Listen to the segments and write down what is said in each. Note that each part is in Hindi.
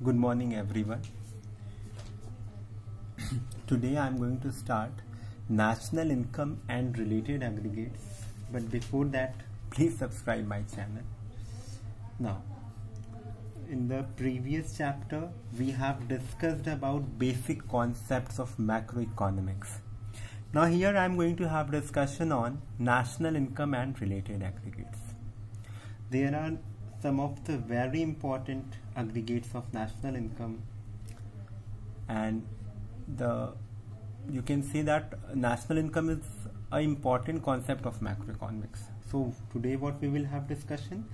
Good morning everyone. Today I am going to start national income and related aggregates, but before that please subscribe my channel. Now, in the previous chapter we have discussed about basic concepts of macroeconomics. Now here I am going to have discussion on national income and related aggregates. There are some of the very important aggregates of national income, and you can say that national income is an important concept of macroeconomics. So today what we will have discussion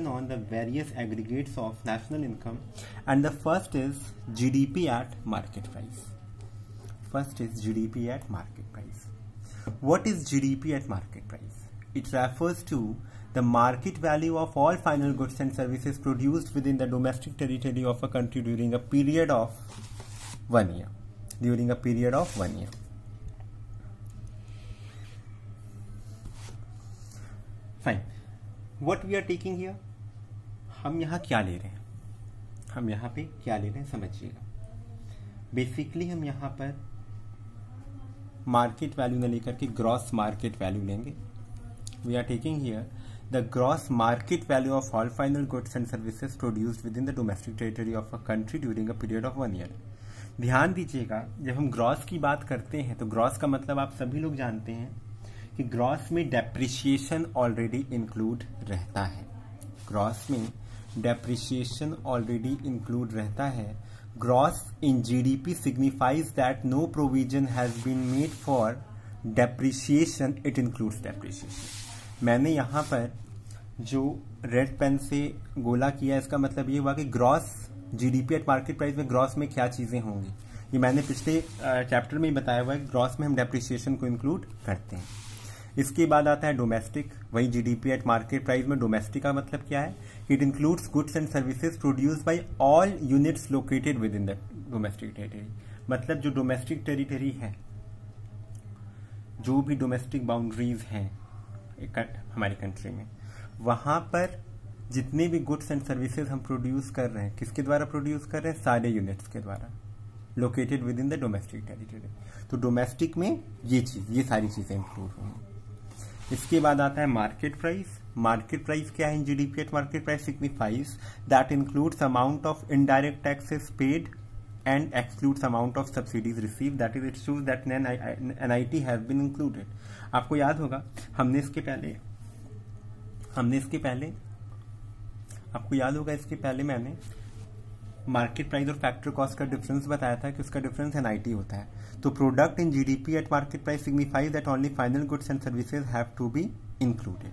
on the various aggregates of national income, and the first is GDP at market price. What is GDP at market price? It refers to the market value of all final goods and services produced within the domestic territory of a country during a period of 1 year. Fine. What we are taking here? हम यहाँ क्या ले रहे हैं समझिएगा. बेसिकली हम यहाँ पर मार्केट वैल्यू न लेकर के ग्रॉस मार्केट वैल्यू लेंगे. We are taking here the gross market value of all final goods and services produced within the domestic territory of a country during a period of 1 year. ध्यान दीजिएगा, जब हम ग्रॉस की बात करते हैं तो ग्रॉस का मतलब आप सभी लोग जानते हैं कि ग्रॉस में डेप्रिसिएशन ऑलरेडी इंक्लूड रहता है. Gross in GDP signifies that no provision has been made for depreciation, it includes depreciation. मैंने यहाँ पर जो रेड पेन से गोला किया, इसका मतलब ये हुआ कि gross GDP at market price में ग्रॉस में क्या चीजें होंगी. ये मैंने पिछले चैप्टर में ही बताया हुआ है. ग्रॉस में हम डेप्रिसिएशन को इंक्लूड करते हैं. इसके बाद आता है डोमेस्टिक. वही जीडीपी एट मार्केट प्राइस में डोमेस्टिक का मतलब क्या है? It includes goods and services produced by all units located with in the domestic territory. मतलब जो डोमेस्टिक टेरिटरी है, जो भी डोमेस्टिक बाउंड्रीज हैं हमारी कंट्री में, वहां पर जितने भी गुड्स एंड सर्विसेज हम प्रोड्यूस कर रहे हैं, किसके द्वारा प्रोड्यूस कर रहे हैं? सारे यूनिट्स के द्वारा, located with in the domestic territory. तो डोमेस्टिक में ये सारी चीजें इंक्लूड होंगी. इसके बाद आता है मार्केट प्राइस. मार्केट प्राइस क्या है? GDP at market price signifies that includes amount of indirect taxes paid and excludes amount of subsidies received, that is it shows that NIT has been included. आपको याद होगा हमने इसके पहले मैंने मार्केट प्राइस और फैक्टर कॉस्ट का डिफरेंस बताया था कि उसका डिफरेंस NIT होता है. तो product in GDP at market price signifies that only final goods and services have to be included.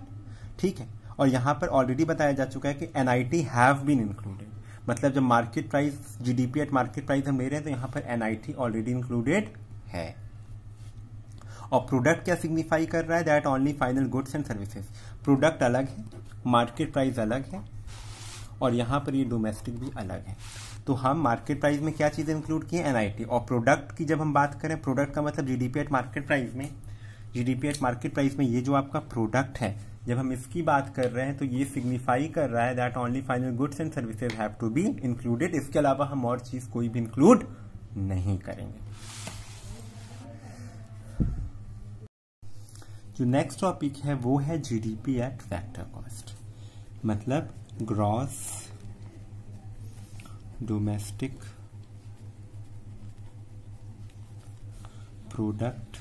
ठीक है. और यहाँ पर ऑलरेडी बताया जा चुका है कि NIT हैव बीन इंक्लूडेड. मतलब जब market price GDP at market price हम ले रहे हैं तो यहाँ पर NIT ऑलरेडी इंक्लूडेड है. और प्रोडक्ट क्या सिग्निफाई कर रहा है? That only final goods and services. Product अलग है, मार्केट प्राइस अलग है, और यहाँ पर ये डोमेस्टिक भी अलग है. तो हम मार्केट प्राइस में क्या चीजें इंक्लूड की है? NIT. और प्रोडक्ट की जब हम बात करें, प्रोडक्ट का मतलब जीडीपी एट मार्केट प्राइस में ये जो आपका प्रोडक्ट है, जब हम इसकी बात कर रहे हैं तो ये सिग्निफाई कर रहा है that only final goods and services have to be included. इसके अलावा हम और चीज कोई भी इंक्लूड नहीं करेंगे. जो नेक्स्ट टॉपिक है वो है जीडीपी एट फैक्टर कॉस्ट. मतलब gross domestic product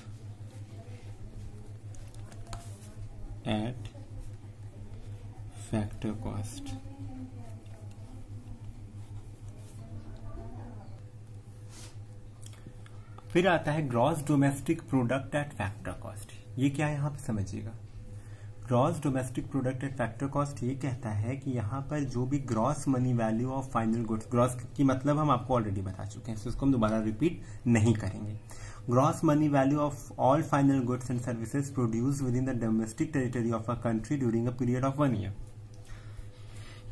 at factor cost. फिर आता है gross domestic product at factor cost. ये क्या है यहां पे समझिएगा. Gross domestic product at factor cost ये कहता है कि यहां पर जो भी gross money value of final goods, gross की मतलब हम आपको ऑलरेडी बता चुके हैं, तो इसको हम दोबारा रिपीट नहीं करेंगे. Gross money value of all final goods and services produced with in the domestic territory of a country during a period of 1 year.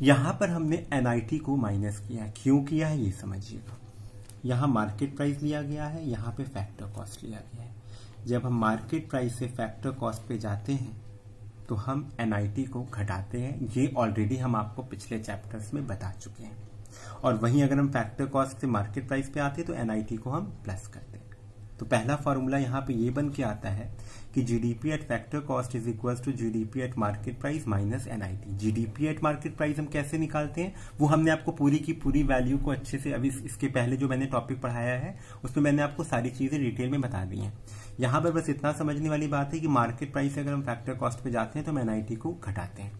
यहां पर हमने NIT को माइनस किया. क्यों किया है ये समझिएगा. यहां मार्केट प्राइस लिया गया है, यहां पे फैक्टर कॉस्ट लिया गया है. जब हम मार्केट प्राइस से फैक्टर कॉस्ट पे जाते हैं तो हम NIT को घटाते हैं. ये ऑलरेडी हम आपको पिछले चैप्टर्स में बता चुके हैं. और वहीं अगर हम फैक्टर कॉस्ट से मार्केट प्राइस पे आते हैं तो एनआईटी को हम प्लस करते हैं। तो पहला फॉर्मूला यहाँ पे ये बन के आता है कि GDP at factor cost is equal to GDP at market price minus NIT. GDP at market price हम कैसे निकालते हैं वो हमने आपको पूरी की पूरी वैल्यू को अच्छे से अभी इसके पहले जो मैंने टॉपिक पढ़ाया है उसमें मैंने आपको सारी चीजें डिटेल में बता दी हैं। यहाँ पर बस इतना समझने वाली बात है कि मार्केट प्राइस से अगर हम फैक्टर कॉस्ट पे जाते हैं तो हम एनआईटी को घटाते हैं।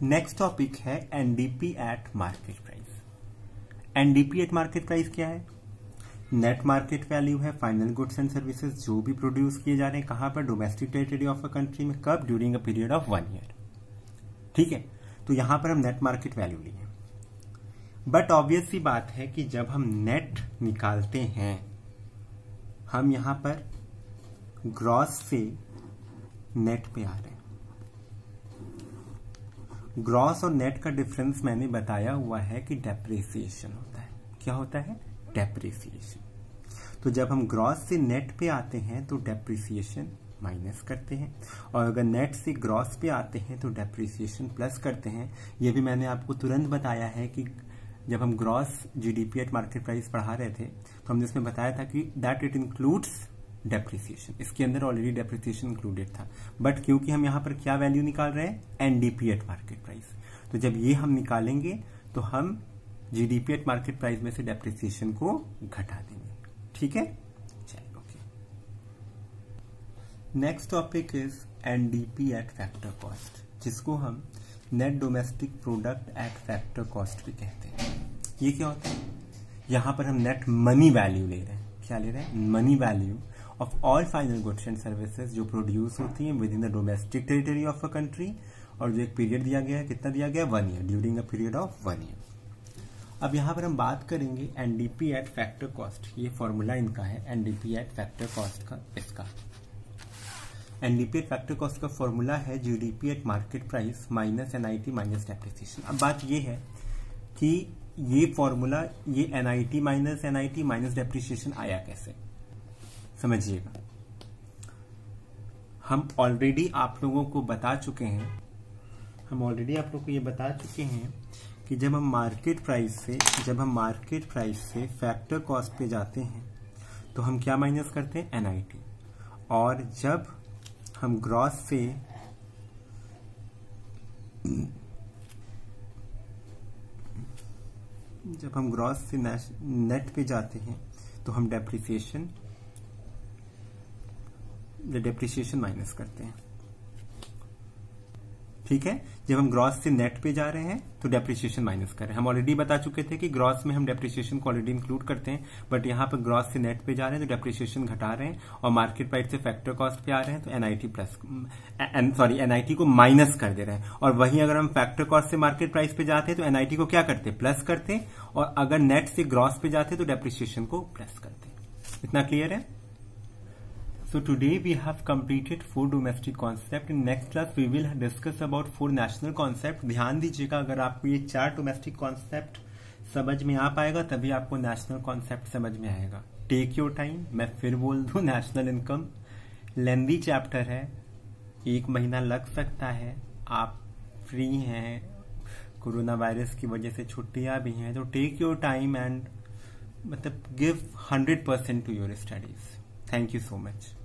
नेक्स्ट टॉपिक है NDP at market price. NDP at market price क्या है? नेट मार्केट वैल्यू है फाइनल गुड्स एंड सर्विसेज जो भी प्रोड्यूस किए जा रहे हैं कहां पर? Domestic territory of a country में। कब? During a period of 1 year. ठीक है, तो यहां पर हम नेट मार्केट वैल्यू लिए। बट ऑब्वियस सी बात है कि जब हम नेट निकालते हैं हम यहां पर ग्रॉस से नेट पे आ रहे हैं। ग्रॉस और नेट का डिफरेंस मैंने बताया हुआ है कि डेप्रिसिएशन होता है। क्या होता है? डेप्रिसिएशन। तो जब हम ग्रॉस से नेट पे आते हैं तो डेप्रिसिएशन माइनस करते हैं, और अगर नेट से ग्रॉस पे आते हैं तो डेप्रिसिएशन प्लस करते हैं। ये भी मैंने आपको तुरंत बताया है कि जब हम gross GDP at market price पढ़ा रहे थे तो हमने इसमें बताया था कि दैट इट इंक्लूड्स डेप्रिसिएशन। इसके अंदर ऑलरेडी डेप्रिसिएशन इंक्लूडेड था, बट क्योंकि हम यहाँ पर क्या वैल्यू निकाल रहे हैं? NDP at market price. तो जब ये हम निकालेंगे तो हम जीडीपी एट मार्केट प्राइस में से डेप्रिसिएशन को घटा देंगे। ठीक है, चलिए okay. Next topic is NDP at factor cost, जिसको हम net domestic product at factor cost भी कहते हैं। ये क्या होता है? यहां पर हम नेट मनी वैल्यू ले रहे हैं। क्या ले रहे हैं? Money value of all final goods and services जो प्रोड्यूस होती हैं with in the domestic territory of a country, और जो एक पीरियड दिया गया है, कितना दिया गया? 1 year, during a period of 1 year. अब यहां पर हम बात करेंगे एनडीपी एट फैक्टर कॉस्ट। ये फॉर्मूला इनका है एनडीपी एट फैक्टर कॉस्ट का। इसका एनडीपी एट फैक्टर कॉस्ट का फॉर्मूला है GDP at market price minus NIT minus depreciation. अब बात ये है कि ये फॉर्मूला ये एनआईटी माइनस डेप्रिसिएशन आया कैसे, समझिएगा। हम ऑलरेडी आप लोगों को बता चुके हैं कि जब हम मार्केट प्राइस से फैक्टर कॉस्ट पे जाते हैं तो हम क्या माइनस करते हैं? एनआईटी। और जब हम ग्रॉस से नेट पे जाते हैं तो हम डेप्रिसिएशन माइनस करते हैं। ठीक है, जब हम ग्रॉस से नेट पे जा रहे हैं तो डेप्रिसिएशन माइनस कर रहे हैं। हम ऑलरेडी बता चुके थे कि ग्रॉस में हम डेप्रिसिएशन को ऑलरेडी इंक्लूड करते हैं, बट यहाँ पर ग्रॉस से नेट पे जा रहे हैं तो डेप्रिसिएशन घटा रहे हैं, और मार्केट प्राइस से फैक्टर कॉस्ट पे आ रहे हैं तो एनआईटी को माइनस कर दे रहे हैं। और वहीं अगर हम फैक्टर कॉस्ट से मार्केट प्राइस पे जाते हैं तो एनआईटी को क्या करते? प्लस करते, और अगर नेट से ग्रॉस पे जाते तो डेप्रिसिएशन को प्लस करते। इतना क्लियर है? So today we have completed 4 domestic concept. In next class we will discuss about 4 national concept. ध्यान दीजिएगा, अगर आपको ये 4 डोमेस्टिक कॉन्सेप्ट समझ में आ पाएगा तभी आपको नेशनल कॉन्सेप्ट समझ में आएगा। Take your time. मैं फिर बोल दूं, नेशनल इनकम लेंदी चैप्टर है, 1 महीना लग सकता है। आप फ्री हैं, कोरोना वायरस की वजह से छुट्टियां भी हैं, तो टेक योर टाइम एंड मतलब give 100% to your studies. Thank you so much.